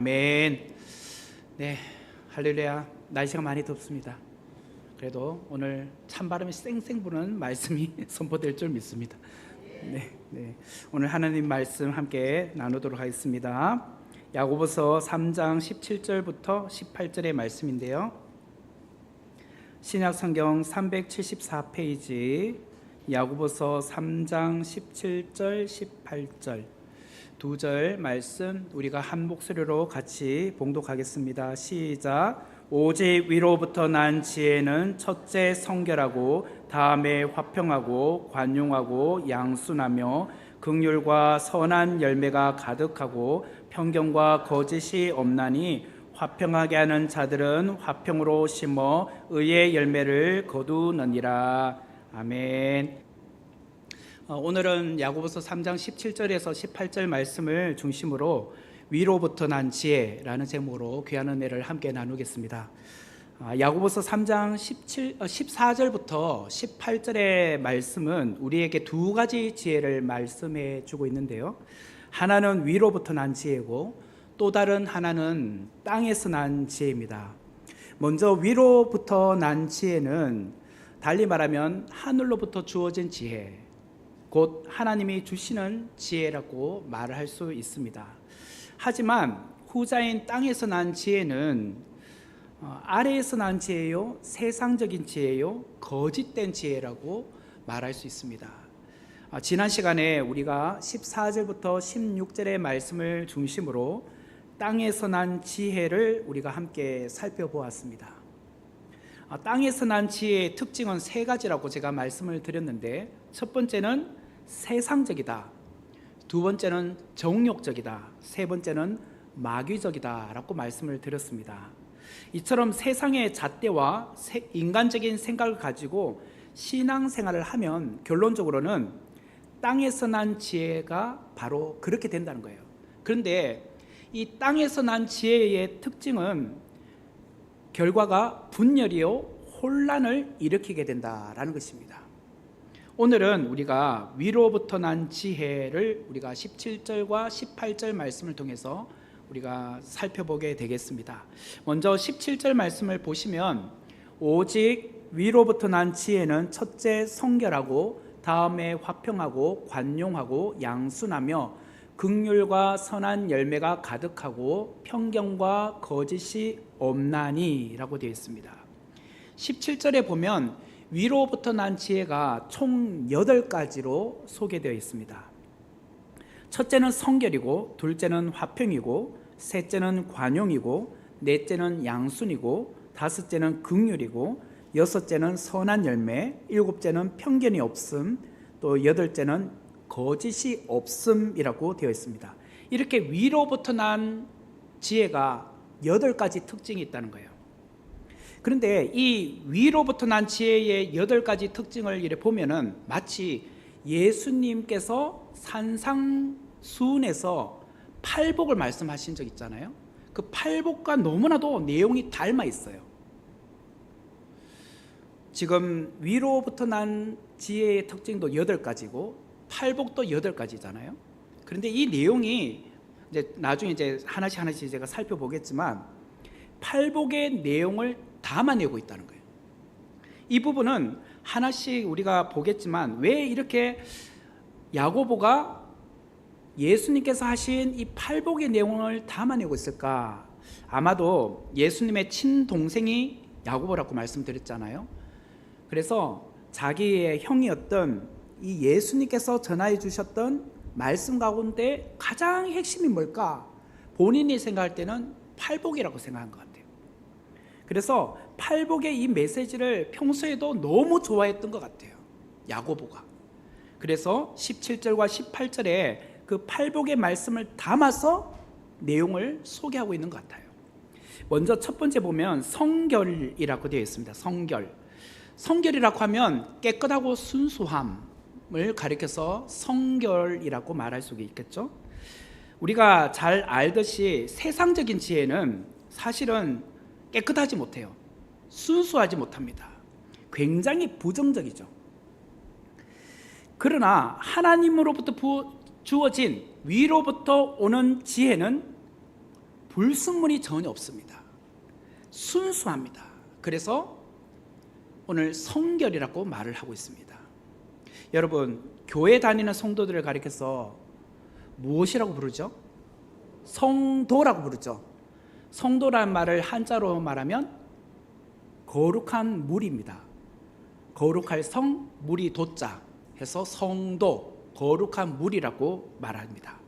아멘. 네, 할렐루야. 날씨가 많이 덥습니다. 그래도 오늘 찬바람이 쌩쌩 부는 말씀이 선포될 줄 믿습니다. 네. 오늘 하나님 말씀 함께 나누도록 하겠습니다. 야고보서 3장 17절부터 18절의 말씀인데요. 신약 성경 374페이지 야고보서 3장 17절 18절 두 절 말씀 우리가 한 목소리로 같이 봉독하겠습니다. 시작. 오직 위로부터 난 지혜는 첫째 성결하고 다음에 화평하고 관용하고 양순하며 긍휼과 선한 열매가 가득하고 편견과 거짓이 없나니 화평하게 하는 자들은 화평으로 심어 의의 열매를 거두느니라. 아멘. 오늘은 야고보서 3장 17절에서 18절 말씀을 중심으로 위로부터 난 지혜라는 제목으로 귀한 은혜를 함께 나누겠습니다. 야고보서 3장 14절부터 18절의 말씀은 우리에게 두 가지 지혜를 말씀해 주고 있는데요. 하나는 위로부터 난 지혜고 또 다른 하나는 땅에서 난 지혜입니다. 먼저 위로부터 난 지혜는 달리 말하면 하늘로부터 주어진 지혜, 곧 하나님이 주시는 지혜라고 말을 할 수 있습니다. 하지만 후자인 땅에서 난 지혜는 아래에서 난 지혜요, 세상적인 지혜요, 거짓된 지혜라고 말할 수 있습니다. 지난 시간에 우리가 14절부터 16절의 말씀을 중심으로 땅에서 난 지혜를 우리가 함께 살펴보았습니다. 땅에서 난 지혜의 특징은 세 가지라고 제가 말씀을 드렸는데, 첫 번째는 세상적이다, 두 번째는 정욕적이다, 세 번째는 마귀적이다 라고 말씀을 드렸습니다. 이처럼 세상의 잣대와 인간적인 생각을 가지고 신앙생활을 하면 결론적으로는 땅에서 난 지혜가 바로 그렇게 된다는 거예요. 그런데 이 땅에서 난 지혜의 특징은 결과가 분열이요, 혼란을 일으키게 된다라는 것입니다. 오늘은 우리가 위로부터 난 지혜를 우리가 17절과 18절 말씀을 통해서 우리가 살펴보게 되겠습니다. 먼저 17절 말씀을 보시면 오직 위로부터 난 지혜는 첫째 성결하고 다음에 화평하고 관용하고 양순하며 긍휼과 선한 열매가 가득하고 편견과 거짓이 없나니 라고 되어 있습니다. 17절에 보면 위로부터 난 지혜가 총 8가지로 소개되어 있습니다. 첫째는 성결이고, 둘째는 화평이고, 셋째는 관용이고, 넷째는 양순이고, 다섯째는 긍휼이고, 여섯째는 선한 열매, 일곱째는 편견이 없음, 또 여덟째는 거짓이 없음이라고 되어 있습니다. 이렇게 위로부터 난 지혜가 8가지 특징이 있다는 거예요. 그런데 이 위로부터 난 지혜의 8가지 특징을 이렇게 보면은 마치 예수님께서 산상수훈에서 팔복을 말씀하신 적 있잖아요. 그 팔복과 너무나도 내용이 닮아 있어요. 지금 위로부터 난 지혜의 특징도 8가지고 팔복도 8가지잖아요. 그런데 이 내용이 이제 나중에 하나씩 제가 살펴보겠지만 팔복의 내용을 담아내고 있다는 거예요. 이 부분은 하나씩 우리가 보겠지만 왜 이렇게 야고보가 예수님께서 하신 이 팔복의 내용을 담아내고 있을까? 아마도 예수님의 친동생이 야고보라고 말씀드렸잖아요. 그래서 자기의 형이었던 이 예수님께서 전하여 주셨던 말씀 가운데 가장 핵심이 뭘까? 본인이 생각할 때는 팔복이라고 생각한 것 같아요. 그래서 팔복의 이 메시지를 평소에도 너무 좋아했던 것 같아요, 야고보가. 그래서 17절과 18절에 그 팔복의 말씀을 담아서 내용을 소개하고 있는 것 같아요. 먼저 첫 번째 보면 성결이라고 되어 있습니다. 성결이라고 하면 깨끗하고 순수함을 가리켜서 성결이라고 말할 수 있겠죠. 우리가 잘 알듯이 세상적인 지혜는 사실은 깨끗하지 못해요. 순수하지 못합니다. 굉장히 부정적이죠. 그러나 하나님으로부터 주어진 위로부터 오는 지혜는 불순물이 전혀 없습니다. 순수합니다. 그래서 오늘 성결이라고 말을 하고 있습니다. 여러분, 교회 다니는 성도들을 가리켜서 무엇이라고 부르죠? 성도라고 부르죠. 성도란 말을 한자로 말하면 거룩한 물입니다. 거룩할 성, 물이 도자 해서 성도, 거룩한 물이라고 말합니다.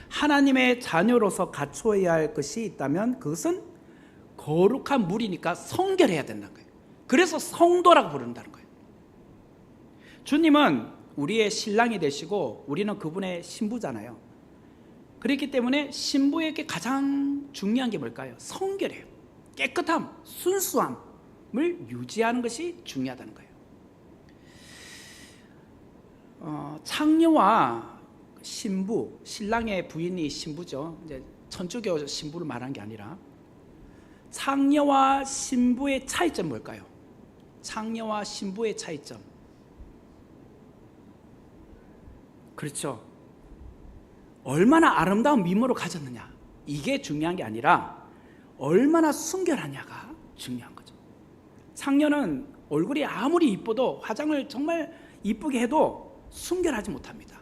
하나님의 자녀로서 갖추어야 할 것이 있다면 그것은 거룩한 물이니까 성결해야 된다는 거예요. 그래서 성도라고 부른다는 거예요. 주님은 우리의 신랑이 되시고 우리는 그분의 신부잖아요. 그렇기 때문에 신부에게 가장 중요한 게 뭘까요? 성결이에요. 깨끗함, 순수함을 유지하는 것이 중요하다는 거예요. 창녀와 신부, 신랑의 부인이 신부죠. 이제 천주교 신부를 말하는 게 아니라 창녀와 신부의 차이점 뭘까요? 창녀와 신부의 차이점. 그렇죠. 얼마나 아름다운 미모를 가졌느냐, 이게 중요한 게 아니라 얼마나 순결하냐가 중요한 거죠. 창녀는 얼굴이 아무리 이뻐도 화장을 정말 이쁘게 해도 순결하지 못합니다.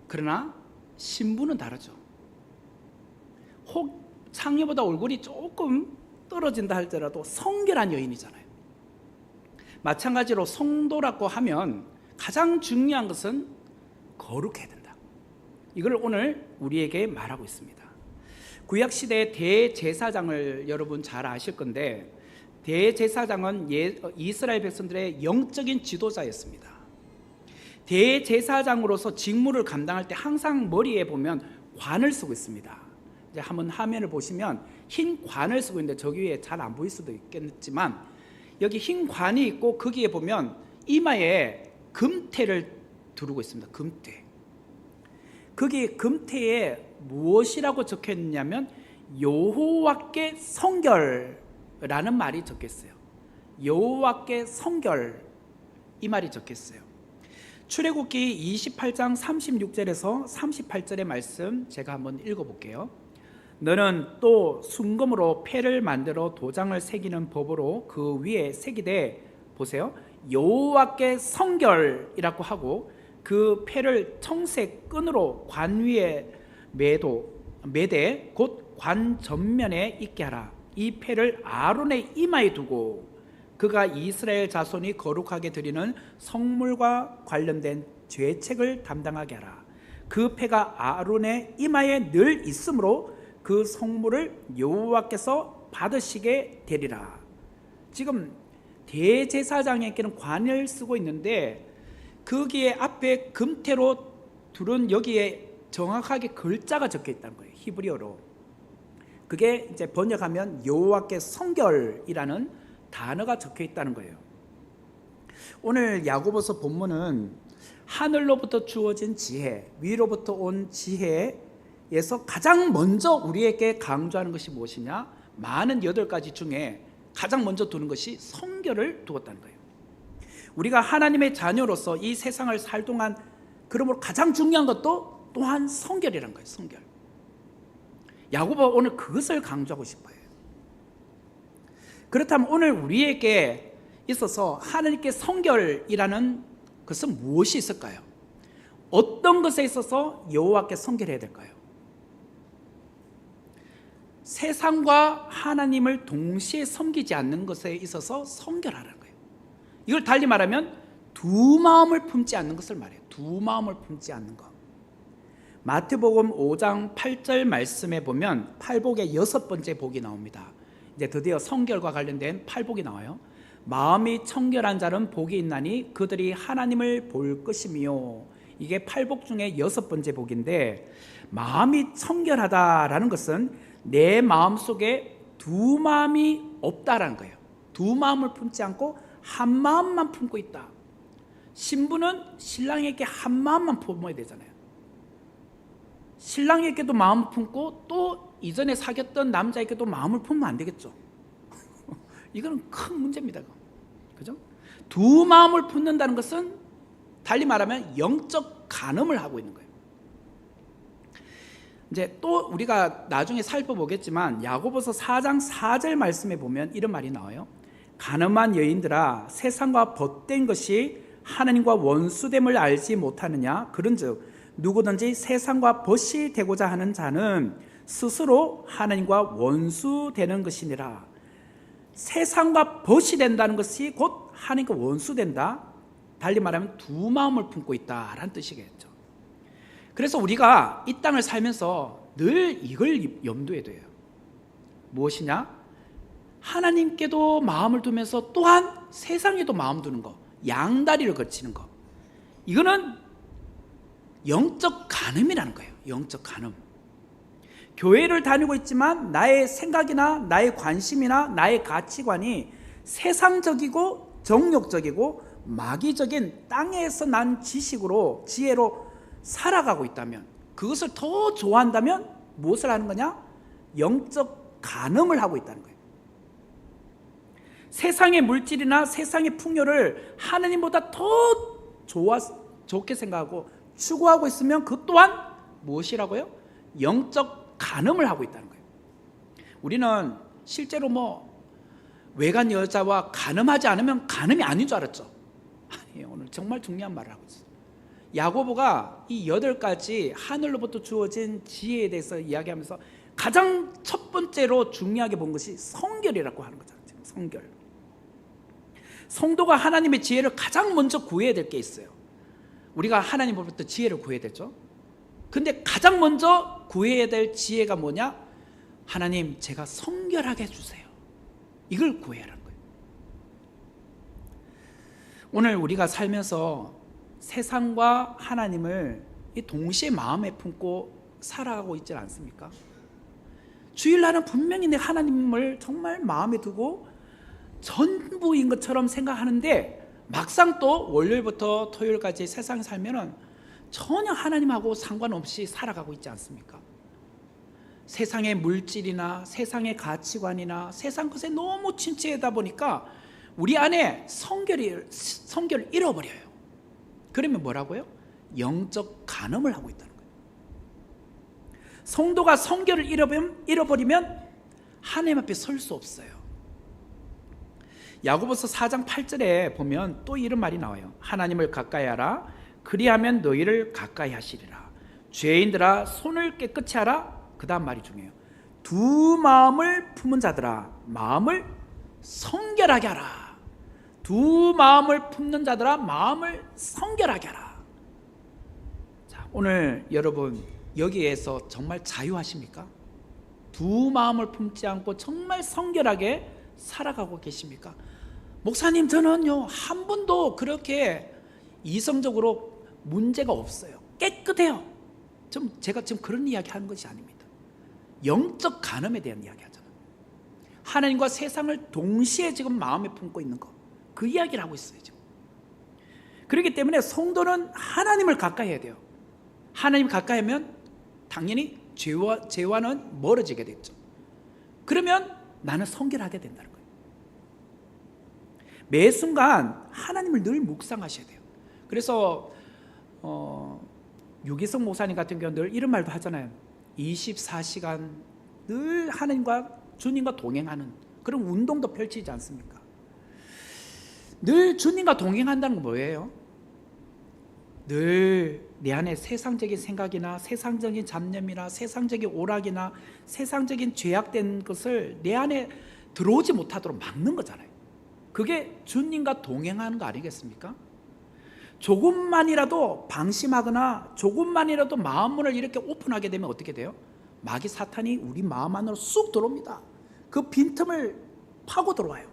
그러나 신부는 다르죠. 혹 창녀보다 얼굴이 조금 떨어진다 할지라도 성결한 여인이잖아요. 마찬가지로 성도라고 하면 가장 중요한 것은 거룩해야 된다. 이걸 오늘 우리에게 말하고 있습니다. 구약시대 대제사장을 여러분 잘 아실 건데, 대제사장은 이스라엘 백성들의 영적인 지도자였습니다. 대제사장으로서 직무를 감당할 때 항상 머리에 보면 관을 쓰고 있습니다. 이제 한번 화면을 보시면 흰 관을 쓰고 있는데 저기 위에 잘 안 보일 수도 있겠지만 여기 흰 관이 있고 거기에 보면 이마에 금태를 두르고 있습니다. 금태. 거기 금태에 무엇이라고 적혀 있냐면 여호와께 성결이라는 말이 적혀 있어요. 여호와께 성결, 이 말이 적혀 있어요. 출애굽기 28장 36절에서 38절의 말씀 제가 한번 읽어볼게요. 너는 또 순금으로 패를 만들어 도장을 새기는 법으로 그 위에 새기되, 보세요, 여호와께 성결이라고 하고 그 패를 청색 끈으로 관 위에 매되 곧 관 전면에 있게 하라. 이 패를 아론의 이마에 두고 그가 이스라엘 자손이 거룩하게 드리는 성물과 관련된 죄책을 담당하게 하라. 그 패가 아론의 이마에 늘 있으므로 그 성물을 여호와께서 받으시게 되리라. 지금 대제사장에게는 관을 쓰고 있는데 거기에 앞에 금태로 두른 여기에 정확하게 글자가 적혀 있다는 거예요. 히브리어로. 그게 이제 번역하면 여호와께 성결이라는 단어가 적혀 있다는 거예요. 오늘 야고보서 본문은 하늘로부터 주어진 지혜, 위로부터 온 지혜에서 가장 먼저 우리에게 강조하는 것이 무엇이냐? 많은 8가지 중에 가장 먼저 두는 것이 성결을 두었다는 거예요. 우리가 하나님의 자녀로서 이 세상을 살 동안 그러므로 가장 중요한 것도 또한 성결이라는 거예요. 성결. 야고보가 오늘 그것을 강조하고 싶어요. 그렇다면 오늘 우리에게 있어서 하나님께 성결이라는 것은 무엇이 있을까요? 어떤 것에 있어서 여호와께 성결해야 될까요? 세상과 하나님을 동시에 섬기지 않는 것에 있어서 성결하라는 거예요. 이걸 달리 말하면 두 마음을 품지 않는 것을 말해요. 두 마음을 품지 않는 것. 마태복음 5장 8절 말씀에 보면 팔복의 6번째 복이 나옵니다. 이제 드디어 성결과 관련된 팔복이 나와요. 마음이 청결한 자는 복이 있나니 그들이 하나님을 볼 것이며, 이게 팔복 중에 6번째 복인데, 마음이 청결하다라는 것은 내 마음 속에 두 마음이 없다라는 거예요. 두 마음을 품지 않고 한 마음만 품고 있다. 신부는 신랑에게 한 마음만 품어야 되잖아요. 신랑에게도 마음을 품고 또 이전에 사귀었던 남자에게도 마음을 품으면 안 되겠죠. 이거는 큰 문제입니다. 그죠? 두 마음을 품는다는 것은 달리 말하면 영적 간음을 하고 있는 거예요. 이제 또 우리가 나중에 살펴보겠지만 야고보서 4장 4절 말씀에 보면 이런 말이 나와요. 가늠한 여인들아, 세상과 벗된 것이 하나님과 원수됨을 알지 못하느냐? 그런즉 누구든지 세상과 벗이 되고자 하는 자는 스스로 하나님과 원수되는 것이니라. 세상과 벗이 된다는 것이 곧 하나님과 원수된다. 달리 말하면 두 마음을 품고 있다라는 뜻이겠죠. 그래서 우리가 이 땅을 살면서 늘 이걸 염두에 둬요. 무엇이냐? 하나님께도 마음을 두면서 또한 세상에도 마음 두는 거, 양다리를 거치는 거. 이거는 영적 간음이라는 거예요. 영적 간음. 교회를 다니고 있지만 나의 생각이나 나의 관심이나 나의 가치관이 세상적이고 정욕적이고 마귀적인 땅에서 난 지식으로, 지혜로 살아가고 있다면, 그것을 더 좋아한다면 무엇을 하는 거냐? 영적 간음을 하고 있다는 거예요. 세상의 물질이나 세상의 풍요를 하나님보다 더 좋게 생각하고 추구하고 있으면 그 또한 무엇이라고요? 영적 간음을 하고 있다는 거예요. 우리는 실제로 외간 여자와 간음하지 않으면 간음이 아닌 줄 알았죠. 아니에요. 오늘 정말 중요한 말을 하고 있어요. 야고보가 이 8가지 하늘로부터 주어진 지혜에 대해서 이야기하면서 가장 첫 번째로 중요하게 본 것이 성결이라고 하는 거잖아요. 성결. 성도가 하나님의 지혜를 가장 먼저 구해야 될 게 있어요. 우리가 하나님으로부터 지혜를 구해야 되죠. 근데 가장 먼저 구해야 될 지혜가 뭐냐? 하나님, 제가 성결하게 해주세요. 이걸 구해야 하는 거예요. 오늘 우리가 살면서 세상과 하나님을 동시에 마음에 품고 살아가고 있지 않습니까? 주일날은 분명히 내 하나님을 정말 마음에 두고 전부인 것처럼 생각하는데, 막상 또 월요일부터 토요일까지 세상에 살면은 전혀 하나님하고 상관없이 살아가고 있지 않습니까? 세상의 물질이나 세상의 가치관이나 세상 것에 너무 침체하다 보니까 우리 안에 성결을 잃어버려요. 그러면 뭐라고요? 영적 간음을 하고 있다는 거예요. 성도가 성결을 잃어버리면 하나님 앞에 설 수 없어요. 야고보서 4장 8절에 보면 또 이런 말이 나와요. 하나님을 가까이 하라. 그리하면 너희를 가까이 하시리라. 죄인들아, 손을 깨끗이 하라. 그 다음 말이 중요해요. 두 마음을 품은 자들아, 마음을 성결하게 하라. 두 마음을 품는 자들아, 마음을 성결하게 하라. 자, 오늘 여러분 여기에서 정말 자유하십니까? 두 마음을 품지 않고 정말 성결하게 살아가고 계십니까? 목사님, 저는요 한 번도 그렇게 이성적으로 문제가 없어요. 깨끗해요. 제가 지금 그런 이야기 하는 것이 아닙니다. 영적 간음에 대한 이야기 하잖아요. 하나님과 세상을 동시에 지금 마음에 품고 있는 거, 그 이야기를 하고 있어요 지금. 그렇기 때문에 성도는 하나님을 가까이 해야 돼요. 하나님 가까이 하면 당연히 죄와는 멀어지게 됐죠. 그러면 나는 성결하게 된다는 거예요. 매 순간 하나님을 늘 묵상하셔야 돼요. 그래서 유기성 목사님 같은 경우는 늘 이런 말도 하잖아요. 24시간 늘 하나님과 주님과 동행하는 그런 운동도 펼치지 않습니까? 늘 주님과 동행한다는 건 뭐예요? 늘 내 안에 세상적인 생각이나 세상적인 잡념이나 세상적인 오락이나 세상적인 죄악된 것을 내 안에 들어오지 못하도록 막는 거잖아요. 그게 주님과 동행하는 거 아니겠습니까? 조금만이라도 방심하거나 조금만이라도 마음문을 이렇게 오픈하게 되면 어떻게 돼요? 마귀 사탄이 우리 마음 안으로 쑥 들어옵니다. 그 빈틈을 파고 들어와요.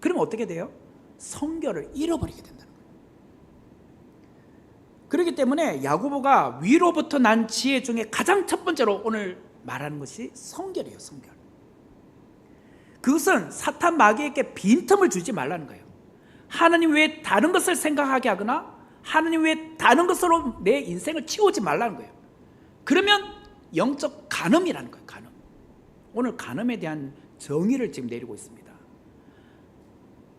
그러면 어떻게 돼요? 성결을 잃어버리게 된다는 거예요. 그렇기 때문에 야고보가 위로부터 난 지혜 중에 가장 첫 번째로 오늘 말하는 것이 성결이에요. 성결. 그것은 사탄 마귀에게 빈틈을 주지 말라는 거예요. 하나님 외에 다른 것을 생각하게 하거나 하나님 외에 다른 것으로 내 인생을 치우지 말라는 거예요. 그러면 영적 간음이라는 거예요. 간음. 오늘 간음에 대한 정의를 지금 내리고 있습니다.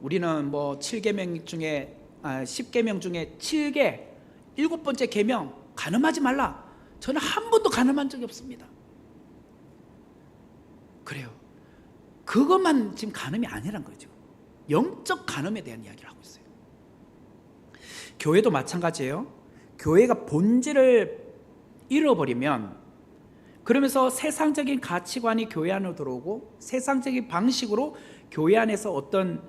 우리는 7계명 중에 10계명 중에 7개 7번째 계명 간음하지 말라. 저는 한 번도 가늠한 적이 없습니다. 그래요. 그것만 지금 간음이 아니란 거죠. 영적 간음에 대한 이야기를 하고 있어요. 교회도 마찬가지예요. 교회가 본질을 잃어버리면, 그러면서 세상적인 가치관이 교회 안으로 들어오고 세상적인 방식으로 교회 안에서 어떤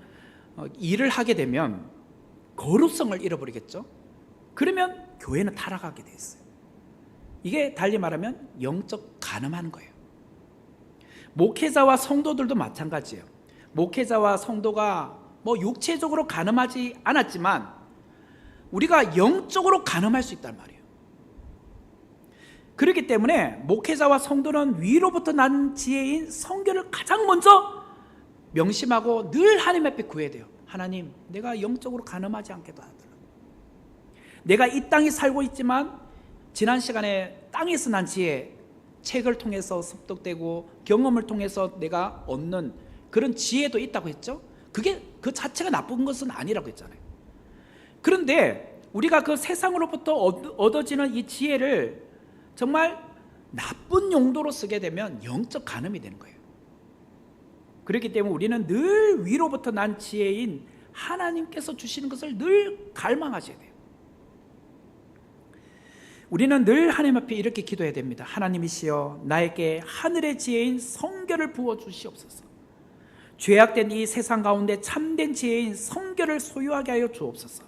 일을 하게 되면 거룩성을 잃어버리겠죠. 그러면 교회는 타락하게 돼 있어요. 이게 달리 말하면 영적 간음하는 거예요. 목회자와 성도들도 마찬가지예요. 목회자와 성도가 육체적으로 간음하지 않았지만 우리가 영적으로 간음할 수 있단 말이에요. 그렇기 때문에 목회자와 성도는 위로부터 난 지혜인 성결을 가장 먼저 명심하고 늘 하나님 앞에 구해야 돼요. 하나님, 내가 영적으로 간음하지 않게 도와달라고. 내가 이 땅에 살고 있지만 지난 시간에 땅에서 난 지혜, 책을 통해서 습득되고 경험을 통해서 내가 얻는 그런 지혜도 있다고 했죠. 그게 그 자체가 나쁜 것은 아니라고 했잖아요. 그런데 우리가 그 세상으로부터 얻어지는 이 지혜를 정말 나쁜 용도로 쓰게 되면 영적 간음이 되는 거예요. 그렇기 때문에 우리는 늘 위로부터 난 지혜인 하나님께서 주시는 것을 늘 갈망하셔야 돼요. 우리는 늘 하나님 앞에 이렇게 기도해야 됩니다. 하나님이시여, 나에게 하늘의 지혜인 성결을 부어주시옵소서. 죄악된 이 세상 가운데 참된 지혜인 성결을 소유하게 하여 주옵소서.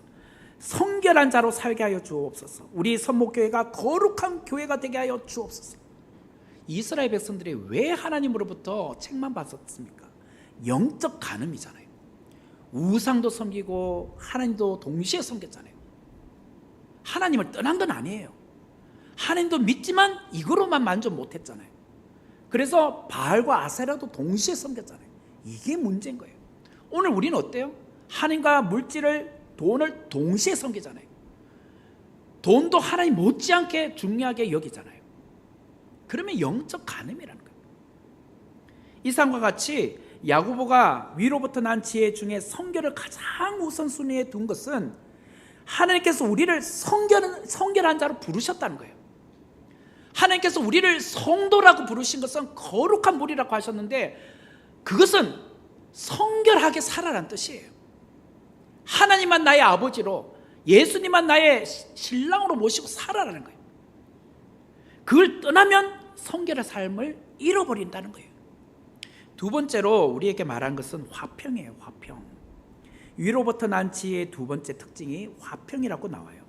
성결한 자로 살게 하여 주옵소서. 우리 선목교회가 거룩한 교회가 되게 하여 주옵소서. 이스라엘 백성들이 왜 하나님으로부터 책만 받았습니까? 영적 간음이잖아요. 우상도 섬기고 하나님도 동시에 섬겼잖아요. 하나님을 떠난 건 아니에요. 하나님도 믿지만 이거로만 만족 못했잖아요. 그래서 바알과 아세라도 동시에 섬겼잖아요. 이게 문제인 거예요. 오늘 우리는 어때요? 하나님과 물질을, 돈을 동시에 섬기잖아요. 돈도 하나님 못지않게 중요하게 여기잖아요. 그러면 영적 간음이라는 거예요. 이상과 같이 야고보가 위로부터 난 지혜 중에 성결을 가장 우선순위에 둔 것은 하나님께서 우리를 성결한 자로 부르셨다는 거예요. 하나님께서 우리를 성도라고 부르신 것은 거룩한 무리라고 하셨는데 그것은 성결하게 살아라는 뜻이에요. 하나님만 나의 아버지로, 예수님만 나의 신랑으로 모시고 살아라는 거예요. 그걸 떠나면 성결의 삶을 잃어버린다는 거예요. 두 번째로 우리에게 말한 것은 화평이에요. 화평. 위로부터 난 지혜의 두 번째 특징이 화평이라고 나와요.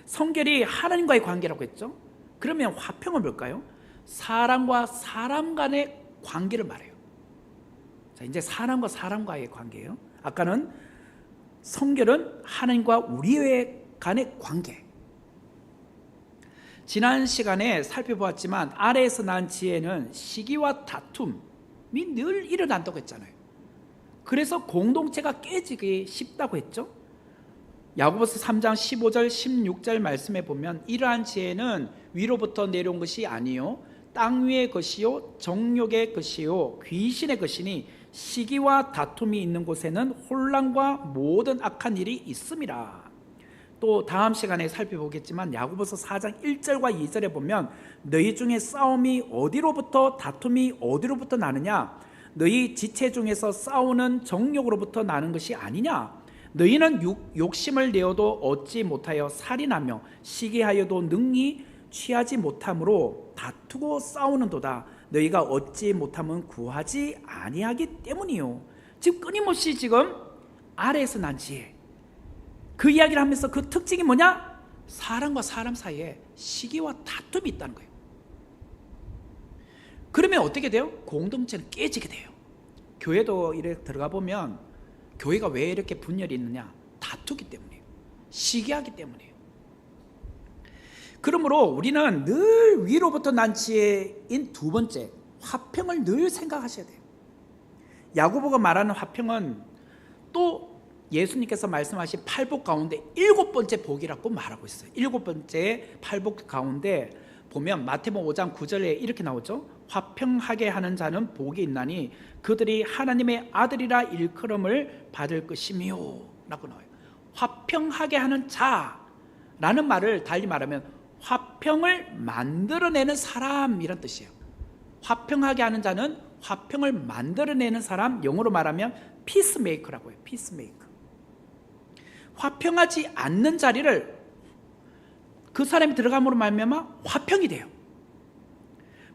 성결이 하나님과의 관계라고 했죠. 그러면 화평은 뭘까요? 사람과 사람 간의 관계를 말해요. 자, 이제 사람과 사람과의 관계예요. 아까는 성결은 하나님과 우리의 간의 관계. 지난 시간에 살펴보았지만 아래에서 난 지혜는 시기와 다툼이 늘 일어난다고 했잖아요. 그래서 공동체가 깨지기 쉽다고 했죠. 야고보서 3장 15절 16절 말씀에 보면 이러한 지혜는 위로부터 내려온 것이 아니요 땅 위의 것이요 정욕의 것이요 귀신의 것이니 시기와 다툼이 있는 곳에는 혼란과 모든 악한 일이 있음이라. 또 다음 시간에 살펴보겠지만 야고보서 4장 1절과 2절에 보면 너희 중에 싸움이 어디로부터 다툼이 어디로부터 나느냐? 너희 지체 중에서 싸우는 정욕으로부터 나는 것이 아니냐? 너희는 욕심을 내어도 얻지 못하여 살인하며 시기하여도 능히 취하지 못함으로 다투고 싸우는도다. 너희가 얻지 못하면 구하지 아니하기 때문이요. 지금 끊임없이 지금 아래에서 난 지혜, 그 이야기를 하면서 그 특징이 뭐냐? 사람과 사람 사이에 시기와 다툼이 있다는 거예요. 그러면 어떻게 돼요? 공동체는 깨지게 돼요. 교회도 이렇게 들어가 보면 교회가 왜 이렇게 분열이 있느냐? 다투기 때문이에요. 시기하기 때문이에요. 그러므로 우리는 늘 위로부터 난 지혜인 두 번째 화평을 늘 생각하셔야 돼요. 야고보가 말하는 화평은 또 예수님께서 말씀하신 팔복 가운데 7번째 복이라고 말하고 있어요. 7번째 팔복 가운데 보면 마태복음 5장 9절에 이렇게 나오죠. 화평하게 하는 자는 복이 있나니 그들이 하나님의 아들이라 일컬음을 받을 것이며 라고 나와요. 화평하게 하는 자라는 말을 달리 말하면 화평을 만들어내는 사람 이란 뜻이에요. 화평하게 하는 자는 화평을 만들어내는 사람, 영어로 말하면 피스메이커라고 해요. 피스메이커. 화평하지 않는 자리를 그 사람이 들어감으로 말미암아 화평이 돼요.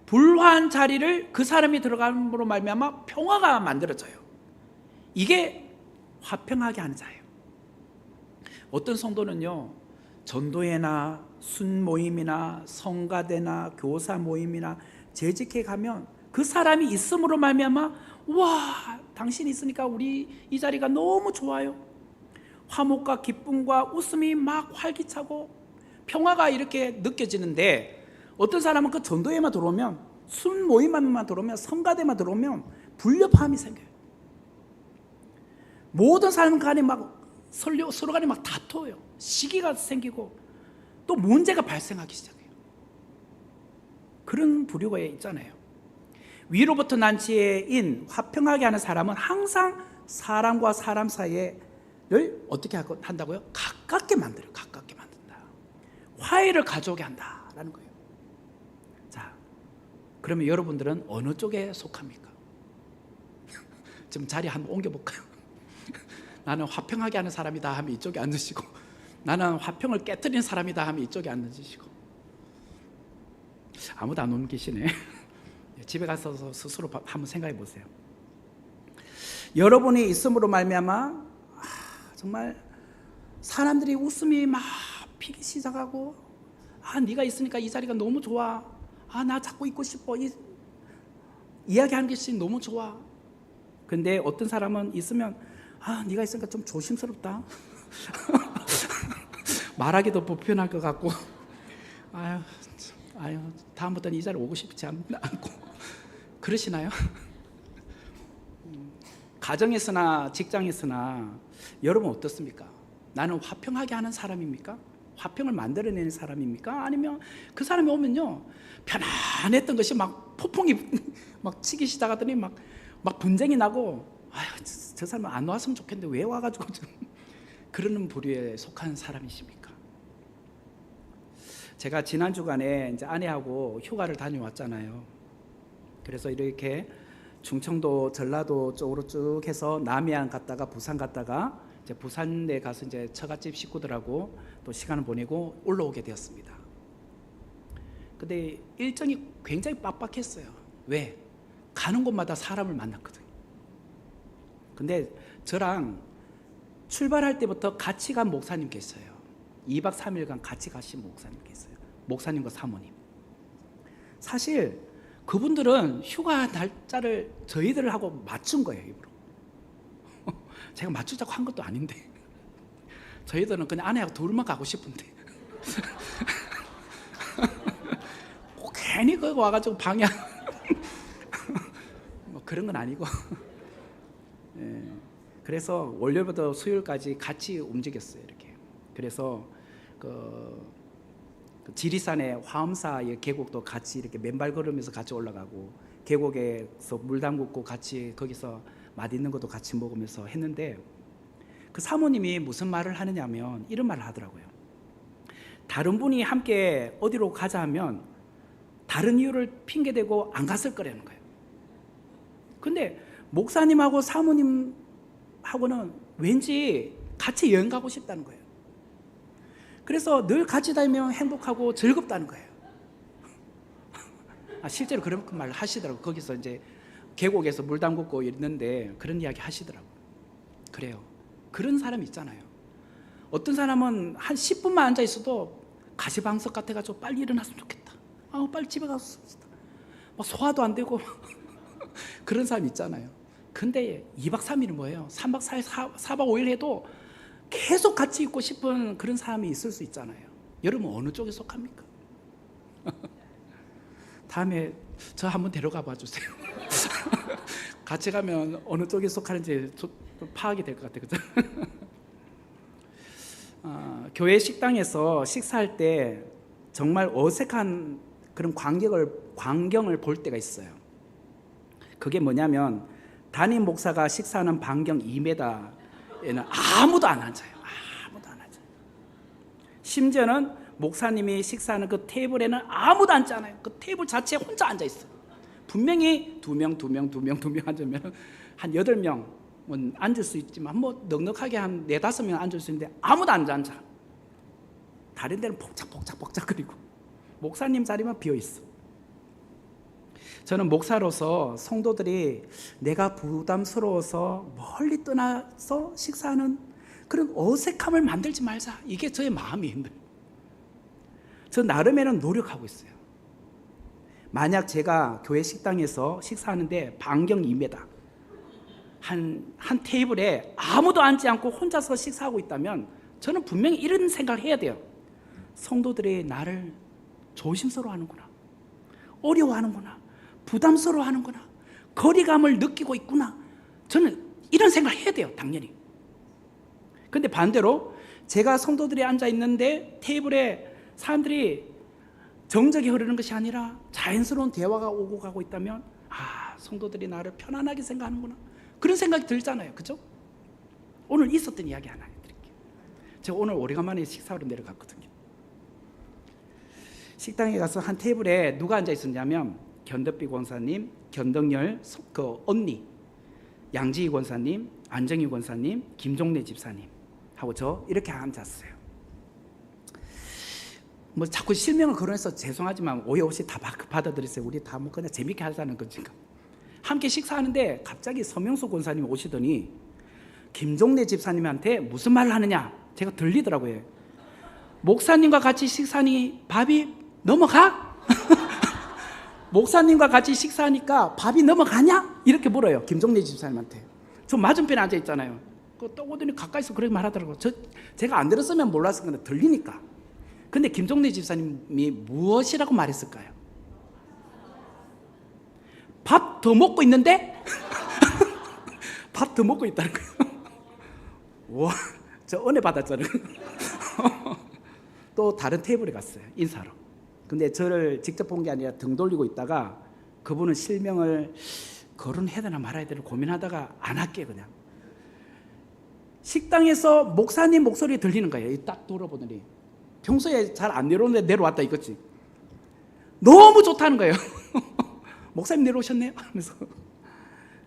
불화한 자리를 그 사람이 들어감으로 말미암아 평화가 만들어져요. 이게 화평하게 하는 자예요. 어떤 성도는요, 전도회나 순모임이나 성가대나 교사 모임이나 재직회 가면 그 사람이 있음으로 말미암아 와, 당신이 있으니까 우리 이 자리가 너무 좋아요. 화목과 기쁨과 웃음이 막 활기차고 평화가 이렇게 느껴지는데, 어떤 사람은 그 전도회만 들어오면, 순모임만 들어오면, 성가대만 들어오면 불협화음이 생겨요. 모든 사람 간에 막 서로 간에 막 다퉈요. 시기가 생기고 또 문제가 발생하기 시작해요. 그런 부류가 있잖아요. 위로부터 난 지혜인 화평하게 하는 사람은 항상 사람과 사람 사이를 어떻게 한다고요? 가깝게 만들어요. 가깝게 만든다. 화해를 가져오게 한다라는 거예요. 자, 그러면 여러분들은 어느 쪽에 속합니까? 지금 자리 한번 옮겨볼까요? 나는 화평하게 하는 사람이다 하면 이쪽에 앉으시고, 나는 화평을 깨트리는 사람이다 하면 이쪽에 앉으시고. 아무도 안 옮기시네. 집에 가서 스스로 한번 생각해 보세요. 여러분이 있음으로 말미암아 정말 사람들이 웃음이 막 피기 시작하고, 네가 있으니까 이 자리가 너무 좋아. 나 자꾸 있고 싶어. 이야기하는 것이 너무 좋아. 근데 어떤 사람은 있으면 네가 있으니까 좀 조심스럽다. 말하기도 불편할 것 같고, 다음부터는 이 자리에 오고 싶지 않고 그러시나요? 가정에서나 직장에서나 여러분 어떻습니까? 나는 화평하게 하는 사람입니까? 화평을 만들어내는 사람입니까? 아니면 그 사람이 오면요, 편안했던 것이 막 폭풍이 막 치기 시작하더니 막 분쟁이 나고, 저 사람은 안 왔으면 좋겠는데 왜 와가지고 그러는 부류에 속한 사람이십니까? 제가 지난 주간에 이제 아내하고 휴가를 다녀왔잖아요. 그래서 이렇게 충청도, 전라도 쪽으로 쭉 해서 남해안 갔다가 부산 갔다가 이제 부산에 가서 이제 처갓집 식구들하고 또 시간을 보내고 올라오게 되었습니다. 근데 일정이 굉장히 빡빡했어요. 왜? 가는 곳마다 사람을 만났거든요. 근데 저랑 출발할 때부터 같이 간 목사님 계세요. 2박 3일간 같이 가신 목사님 계세요. 목사님과 사모님. 사실 그분들은 휴가 날짜를 저희들 하고 맞춘 거예요, 일부러. 제가 맞추자고 한 것도 아닌데 저희들은 그냥 아내하고 둘만 가고 싶은데 괜히 거기 와가지고 방향 뭐 그런 건 아니고 그래서 월요일부터 수요일까지 같이 움직였어요, 이렇게. 그래서 그 지리산의 화엄사의 계곡도 같이 이렇게 맨발 걸으면서 같이 올라가고, 계곡에서 물 담그고 같이 거기서 맛있는 것도 같이 먹으면서 했는데, 그 사모님이 무슨 말을 하느냐면 이런 말을 하더라고요. 다른 분이 함께 어디로 가자 하면 다른 이유를 핑계대고 안 갔을 거라는 거예요. 근데 목사님하고 사모님하고는 왠지 같이 여행 가고 싶다는 거예요. 그래서 늘 같이 다니면 행복하고 즐겁다는 거예요. 실제로 그런 말을 하시더라고요. 거기서 이제 계곡에서 물 담그고 있는데 그런 이야기 하시더라고요. 그래요. 그런 사람 있잖아요. 어떤 사람은 한 10분만 앉아 있어도 가시방석 같아가지고 빨리 일어났으면 좋겠다. 빨리 집에 가서 막 소화도 안 되고 그런 사람 있잖아요. 근데 2박 3일은 뭐예요? 3박 4일, 4박 5일 해도 계속 같이 있고 싶은 그런 사람이 있을 수 있잖아요. 여러분 어느 쪽에 속합니까? 다음에 저 한번 데려가 봐주세요. 같이 가면 어느 쪽에 속하는지 파악이 될 것 같아요. 그죠? 교회 식당에서 식사할 때 정말 어색한 그런 광경을 볼 때가 있어요. 그게 뭐냐면 담임 목사가 식사하는 반경 2m에는 아무도 안 앉아요. 아무도 안 앉아요. 심지어는 목사님이 식사하는 그 테이블에는 아무도 앉지 않아요. 그 테이블 자체에 혼자 앉아 있어요. 분명히 두 명 앉으면 한 8명은 앉을 수 있지만 뭐 넉넉하게 한 4, 5명 앉을 수 있는데 아무도 안 앉아. 다른 데는 복작거리고 목사님 자리만 비어 있어. 저는 목사로서 성도들이 내가 부담스러워서 멀리 떠나서 식사하는 그런 어색함을 만들지 말자. 이게 저의 마음입니다. 저 나름에는 노력하고 있어요. 만약 제가 교회 식당에서 식사하는데 반경 2m 한 테이블에 아무도 앉지 않고 혼자서 식사하고 있다면 저는 분명히 이런 생각을 해야 돼요. 성도들이 나를 조심스러워하는구나, 어려워하는구나, 부담스러워하는구나, 거리감을 느끼고 있구나. 저는 이런 생각을 해야 돼요, 당연히. 근데 반대로 제가 성도들이 앉아 있는데 테이블에 사람들이 정적이 흐르는 것이 아니라 자연스러운 대화가 오고 가고 있다면 성도들이 나를 편안하게 생각하는구나, 그런 생각이 들잖아요. 그죠? 오늘 있었던 이야기 하나 해드릴게요. 제가 오늘 오래간만에 식사하러 내려갔거든요. 식당에 가서 한 테이블에 누가 앉아 있었냐면 견덕비 권사님, 견덕열 그 언니, 양지희 권사님, 안정희 권사님, 김종래 집사님 하고 저 이렇게 앉았어요. 뭐 자꾸 실명을 거론해서 죄송하지만 오해 없이 다 받아들이세요. 우리 다 뭐 그냥 재밌게 하자는 거니까. 함께 식사하는데 갑자기 서명수 권사님이 오시더니 김종래 집사님한테 무슨 말을 하느냐 제가 들리더라고요. 목사님과 같이 식사하니 밥이 넘어가? 목사님과 같이 식사하니까 밥이 넘어가냐? 이렇게 물어요, 김종래 집사님한테. 저 맞은편에 앉아 있잖아요. 또 오더니 가까이서 그렇게 말하더라고요. 제가 안 들었으면 몰랐을 건데 들리니까. 근데 김종래 집사님이 무엇이라고 말했을까요? 밥 더 먹고 있는데? 밥 더 먹고 있다는 거예요. 와, 저 은혜 받았잖아요. 또 다른 테이블에 갔어요, 인사로. 근데 저를 직접 본 게 아니라 등 돌리고 있다가 그분은 실명을 거론해야 되나 말아야 되나 고민하다가 안 할게 그냥. 식당에서 목사님 목소리 들리는 거예요. 딱 돌아보더니 평소에 잘 안 내려오는데 내려왔다 이거지. 너무 좋다는 거예요. 목사님 내려오셨네요 하면서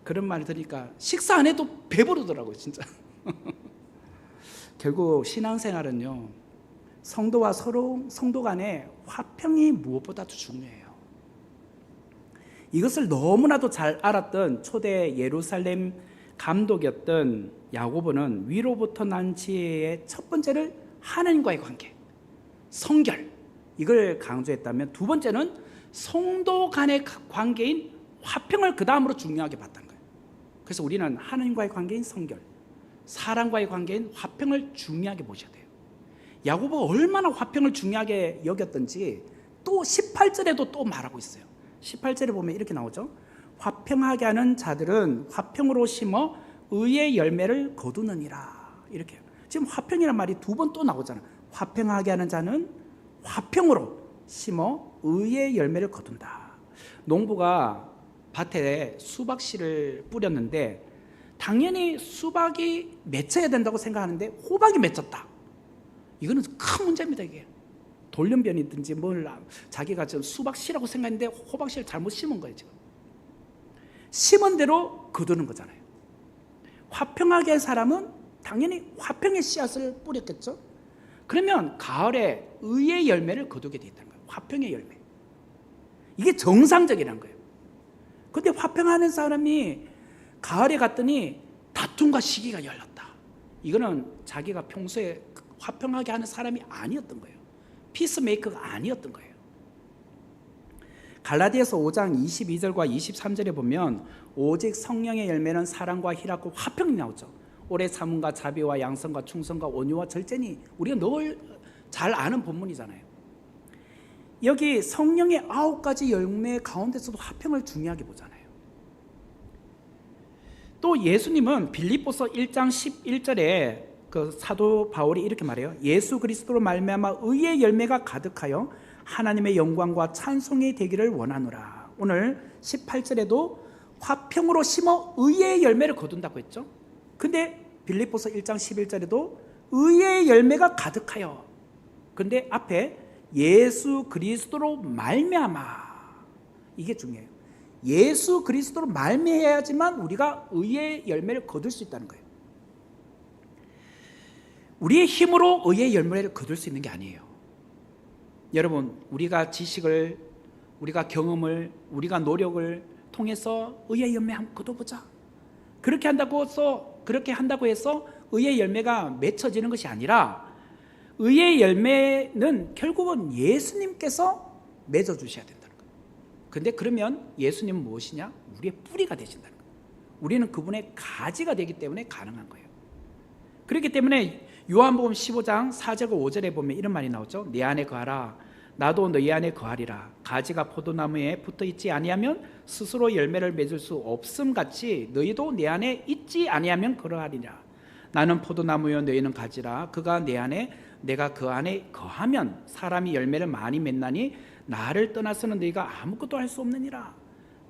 그런 말을 들으니까 식사 안 해도 배부르더라고요, 진짜. 결국 신앙생활은요, 성도와 성도 간의 화평이 무엇보다도 중요해요. 이것을 너무나도 잘 알았던 초대 예루살렘 감독이었던 야고보는 위로부터 난 지혜의 첫 번째를 하나님과의 관계, 성결, 이걸 강조했다면 두 번째는 성도 간의 관계인 화평을 그 다음으로 중요하게 봤다는 거예요. 그래서 우리는 하나님과의 관계인 성결, 사람과의 관계인 화평을 중요하게 보셔야 돼요. 야고보가 얼마나 화평을 중요하게 여겼던지 또 18절에도 또 말하고 있어요. 18절에 보면 이렇게 나오죠. 화평하게 하는 자들은 화평으로 심어 의의 열매를 거두느니라. 이렇게. 지금 화평이란 말이 두 번 또 나오잖아요. 화평하게 하는 자는 화평으로 심어 의의 열매를 거둔다. 농부가 밭에 수박씨를 뿌렸는데 당연히 수박이 맺혀야 된다고 생각하는데 호박이 맺혔다. 이거는 큰 문제입니다. 이게 돌연변이든지 뭘 자기가 수박씨라고 생각했는데 호박씨를 잘못 심은 거예요. 지금 심은 대로 거두는 거잖아요. 화평하게 한 사람은 당연히 화평의 씨앗을 뿌렸겠죠. 그러면 가을에 의의 열매를 거두게 돼 있다는 거예요. 화평의 열매. 이게 정상적이라는 거예요. 근데 화평하는 사람이 가을에 갔더니 다툼과 시기가 열렸다. 이거는 자기가 평소에 화평하게 하는 사람이 아니었던 거예요. 피스메이커가 아니었던 거예요. 갈라디아서 5장 22절과 23절에 보면 오직 성령의 열매는 사랑과 희락과 화평이 나오죠. 오래 참음과 자비와 양선과 충성과 온유와 절제니 우리가 늘 잘 아는 본문이잖아요. 여기 성령의 9가지 열매 가운데서도 화평을 중요하게 보잖아요. 또 예수님은 빌립보서 1장 11절에 그 사도 바울이 이렇게 말해요. 예수 그리스도로 말미암아 의의 열매가 가득하여 하나님의 영광과 찬송이 되기를 원하노라. 오늘 18절에도 화평으로 심어 의의 열매를 거둔다고 했죠. 근데 빌립보서 1장 11절에도 의의 열매가 가득하여, 근데 앞에 예수 그리스도로 말미암아. 이게 중요해요. 예수 그리스도로 말미해야지만 우리가 의의 열매를 거둘 수 있다는 거예요. 우리의 힘으로 의의 열매를 거둘 수 있는 게 아니에요. 여러분, 우리가 지식을, 우리가 경험을, 우리가 노력을 통해서 의의 열매 한번 거둬보자. 그렇게 한다고 해서 의의 열매가 맺혀지는 것이 아니라, 의의 열매는 결국은 예수님께서 맺어주셔야 된다는 거예요. 근데 그러면 예수님은 무엇이냐? 우리의 뿌리가 되신다는 거예요. 우리는 그분의 가지가 되기 때문에 가능한 거예요. 그렇기 때문에 요한복음 15장 4절과 5절에 보면 이런 말이 나오죠. 내 안에 거하라, 나도 너희 안에 거하리라. 가지가 포도나무에 붙어있지 아니하면 스스로 열매를 맺을 수 없음같이 너희도 내 안에 있지 아니하면 그러하리라. 나는 포도나무요 너희는 가지라. 그가 내 안에, 내가 그 안에 거하면 사람이 열매를 많이 맺나니 나를 떠나서는 너희가 아무것도 할 수 없느니라.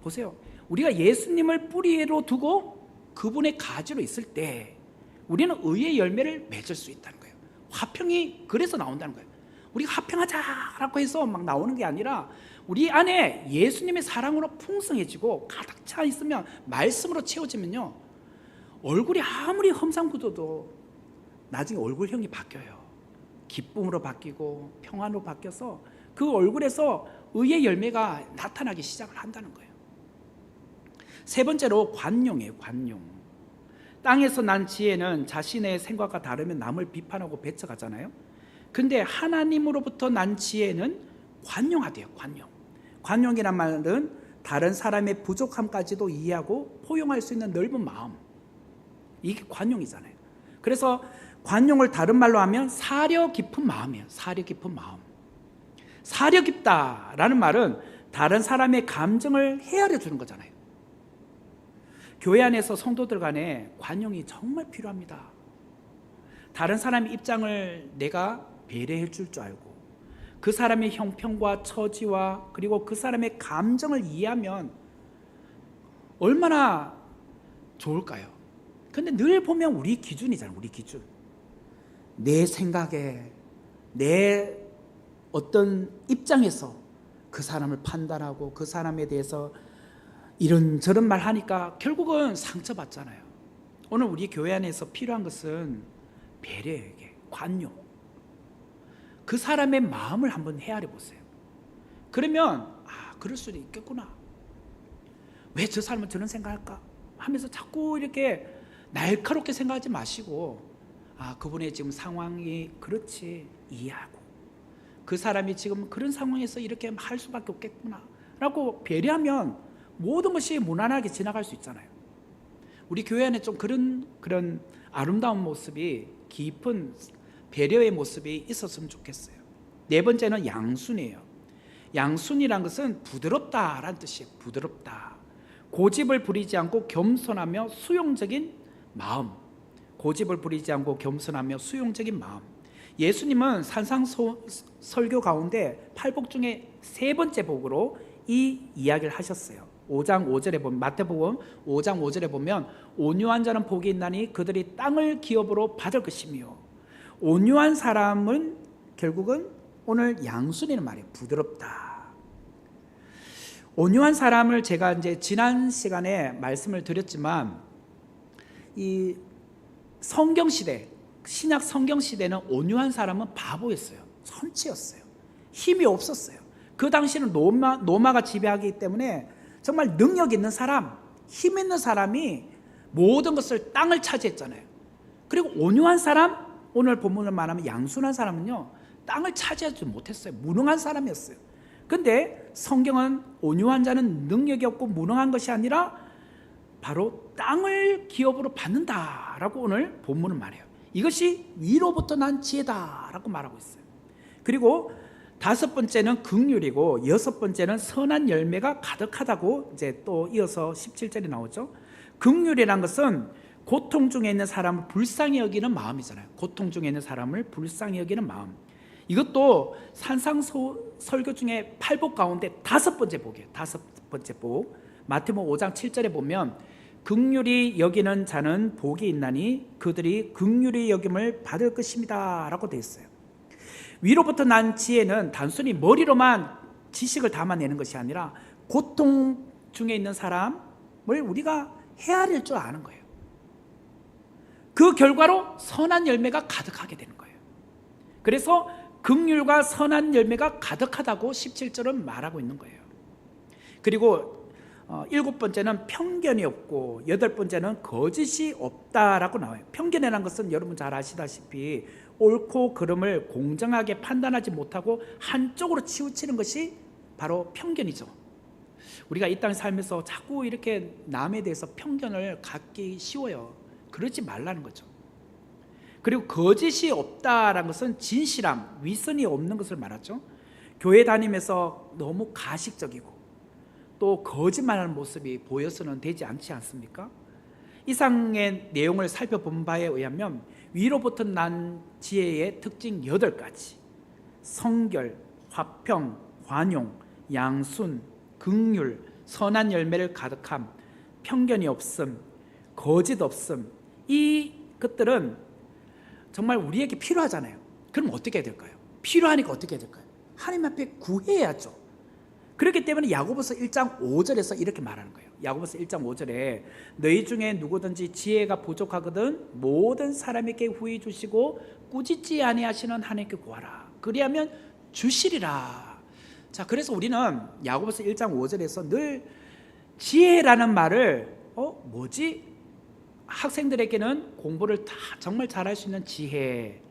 보세요, 우리가 예수님을 뿌리로 두고 그분의 가지로 있을 때 우리는 의의 열매를 맺을 수 있다는 거예요. 화평이 그래서 나온다는 거예요. 우리가 화평하자라고 해서 막 나오는 게 아니라 우리 안에 예수님의 사랑으로 풍성해지고 가득 차 있으면, 말씀으로 채워지면요, 얼굴이 아무리 험상궂어도 나중에 얼굴형이 바뀌어요. 기쁨으로 바뀌고 평안으로 바뀌어서 그 얼굴에서 의의 열매가 나타나기 시작을 한다는 거예요. 세 번째로 관용이에요. 관용. 땅에서 난 지혜는 자신의 생각과 다르면 남을 비판하고 배척하잖아요. 근데 하나님으로부터 난 지혜는 관용하대요. 관용. 관용이란 말은 다른 사람의 부족함까지도 이해하고 포용할 수 있는 넓은 마음, 이게 관용이잖아요. 그래서 관용을 다른 말로 하면 사려 깊은 마음이에요. 사려 깊은 마음. 사려 깊다라는 말은 다른 사람의 감정을 헤아려 주는 거잖아요. 교회 안에서 성도들 간에 관용이 정말 필요합니다. 다른 사람의 입장을 내가 배려해 줄 줄 알고, 그 사람의 형편과 처지와 그리고 그 사람의 감정을 이해하면 얼마나 좋을까요? 근데 늘 보면 우리 기준이잖아요. 우리 기준. 내 생각에, 내 어떤 입장에서 그 사람을 판단하고 그 사람에 대해서 이런저런 말 하니까 결국은 상처받잖아요. 오늘 우리 교회 안에서 필요한 것은 배려예요. 관용. 그 사람의 마음을 한번 헤아려 보세요. 그러면 그럴 수도 있겠구나. 왜 저 사람은 저런 생각할까 하면서 자꾸 이렇게 날카롭게 생각하지 마시고, 그분의 지금 상황이 그렇지, 이해하고 그 사람이 지금 그런 상황에서 이렇게 할 수밖에 없겠구나 라고 배려하면 모든 것이 무난하게 지나갈 수 있잖아요. 우리 교회 안에 좀 그런 아름다운 모습이, 깊은 배려의 모습이 있었으면 좋겠어요. 네 번째는 양순이에요. 양순이란 것은 부드럽다라는 뜻이에요. 부드럽다. 고집을 부리지 않고 겸손하며 수용적인 마음. 고집을 부리지 않고 겸손하며 수용적인 마음. 예수님은 산상설교 가운데 8복 중에 세 번째 복으로 이 이야기를 하셨어요. 5장 5절에 보면, 마태복음 5장 5절에 보면 온유한 자는 복이 있나니 그들이 땅을 기업으로 받을 것이며, 온유한 사람은 결국은 오늘 양순이는 말이에요. 부드럽다. 온유한 사람을 제가 이제 지난 시간에 말씀을 드렸지만, 이 성경 시대, 신약 성경 시대는 온유한 사람은 바보였어요. 선치였어요. 힘이 없었어요. 그 당시는 로마가 지배하기 때문에 정말 능력 있는 사람, 힘 있는 사람이 모든 것을, 땅을 차지했잖아요. 그리고 온유한 사람, 오늘 본문을 말하면 양순한 사람은요, 땅을 차지하지 못했어요. 무능한 사람이었어요. 근데 성경은 온유한 자는 능력이 없고 무능한 것이 아니라 바로 땅을 기업으로 받는다라고 오늘 본문은 말해요. 이것이 위로부터 난 지혜다라고 말하고 있어요. 그리고 다섯 번째는 긍휼이고, 여섯 번째는 선한 열매가 가득하다고 이제 또 이어서 17절이 나오죠. 긍휼이란 것은 고통 중에 있는 사람을 불쌍히 여기는 마음이잖아요. 고통 중에 있는 사람을 불쌍히 여기는 마음. 이것도 산상설교 중에 8복 가운데 다섯 번째 복이에요. 다섯 번째 복. 마태복음 5장 7절에 보면 긍휼히 여기는 자는 복이 있나니 그들이 긍휼히 여김을 받을 것입니다 라고 되어 있어요. 위로부터 난 지혜는 단순히 머리로만 지식을 담아내는 것이 아니라 고통 중에 있는 사람을 우리가 헤아릴 줄 아는 거예요. 그 결과로 선한 열매가 가득하게 되는 거예요. 그래서 긍휼과 선한 열매가 가득하다고 17절은 말하고 있는 거예요. 그리고 7번째는 편견이 없고 8번째는 거짓이 없다라고 나와요. 편견이라는 것은 여러분 잘 아시다시피 옳고 그름을 공정하게 판단하지 못하고 한쪽으로 치우치는 것이 바로 편견이죠. 우리가 이 땅에 살면서 자꾸 이렇게 남에 대해서 편견을 갖기 쉬워요. 그러지 말라는 거죠. 그리고 거짓이 없다라는 것은 진실함, 위선이 없는 것을 말하죠. 교회 다니면서 너무 가식적이고 또 거짓말하는 모습이 보여서는 되지 않지 않습니까? 이상의 내용을 살펴본 바에 의하면 위로부터 난 지혜의 특징 8가지, 성결, 화평, 관용, 양순, 긍휼, 선한 열매를 가득함, 편견이 없음, 거짓 없음, 이 것들은 정말 우리에게 필요하잖아요. 그럼 어떻게 해야 될까요? 필요하니까 어떻게 해야 될까요? 하나님 앞에 구해야죠. 그렇기 때문에 야고보서 1장 5절에서 이렇게 말하는 거예요. 야고보서 1장 5절에 너희 중에 누구든지 지혜가 부족하거든 모든 사람에게 후히 주시고 꾸짖지 아니하시는 하나님께 구하라. 그리하면 주시리라. 자, 그래서 우리는 야고보서 1장 5절에서 늘 지혜라는 말을 뭐지? 학생들에게는 공부를 다 정말 잘할 수 있는 지혜,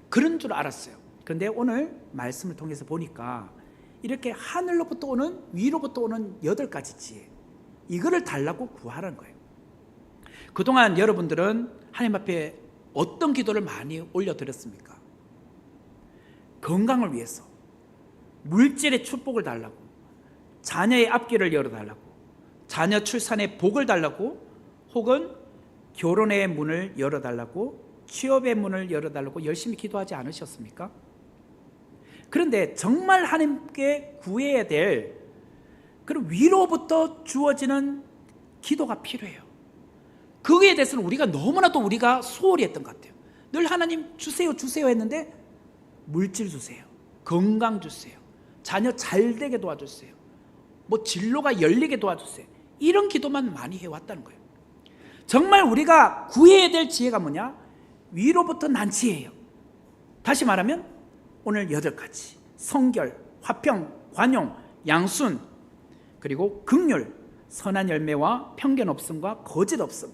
그런 줄 알았어요. 그런데 오늘 말씀을 통해서 보니까 이렇게 하늘로부터 오는, 위로부터 오는 8가지 지혜, 이거를 달라고 구하라는 거예요. 그동안 여러분들은 하나님 앞에 어떤 기도를 많이 올려드렸습니까? 건강을 위해서, 물질의 축복을 달라고, 자녀의 앞길을 열어달라고, 자녀 출산의 복을 달라고, 혹은 결혼의 문을 열어달라고, 취업의 문을 열어달라고 열심히 기도하지 않으셨습니까? 그런데 정말 하나님께 구해야 될 그런 위로부터 주어지는 기도가 필요해요. 거기에 대해서는 우리가 너무나도 우리가 소홀히 했던 것 같아요. 늘 하나님 주세요 주세요 했는데 물질 주세요, 건강 주세요, 자녀 잘 되게 도와주세요, 뭐 진로가 열리게 도와주세요, 이런 기도만 많이 해왔다는 거예요. 정말 우리가 구해야 될 지혜가 뭐냐? 위로부터 난 지혜예요. 다시 말하면 오늘 8가지, 성결, 화평, 관용, 양순, 그리고 긍휼, 선한 열매와 편견 없음과 거짓 없음,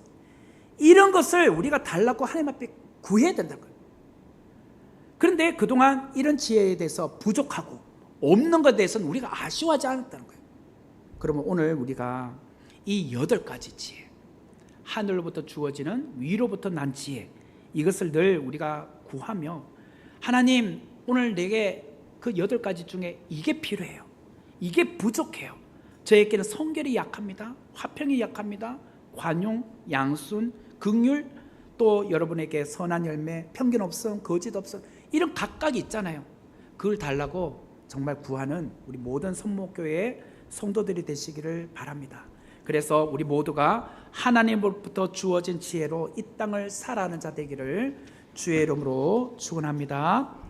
이런 것을 우리가 달라고 하나님 앞에 구해야 된다는 거예요. 그런데 그동안 이런 지혜에 대해서 부족하고 없는 것에 대해서는 우리가 아쉬워하지 않았다는 거예요. 그러면 오늘 우리가 이 8가지 지혜, 하늘로부터 주어지는 위로부터 난 지혜, 이것을 늘 우리가 구하며 하나님 오늘 내게 그 8가지 중에 이게 필요해요, 이게 부족해요, 저에게는 성결이 약합니다, 화평이 약합니다, 관용, 양순, 긍휼, 또 여러분에게 선한 열매, 편견 없음, 거짓 없음, 이런 각각이 있잖아요. 그걸 달라고 정말 구하는 우리 모든 성목교회의 성도들이 되시기를 바랍니다. 그래서 우리 모두가 하나님으로부터 주어진 지혜로 이 땅을 살아가는 자 되기를 주의 이름으로 축원합니다.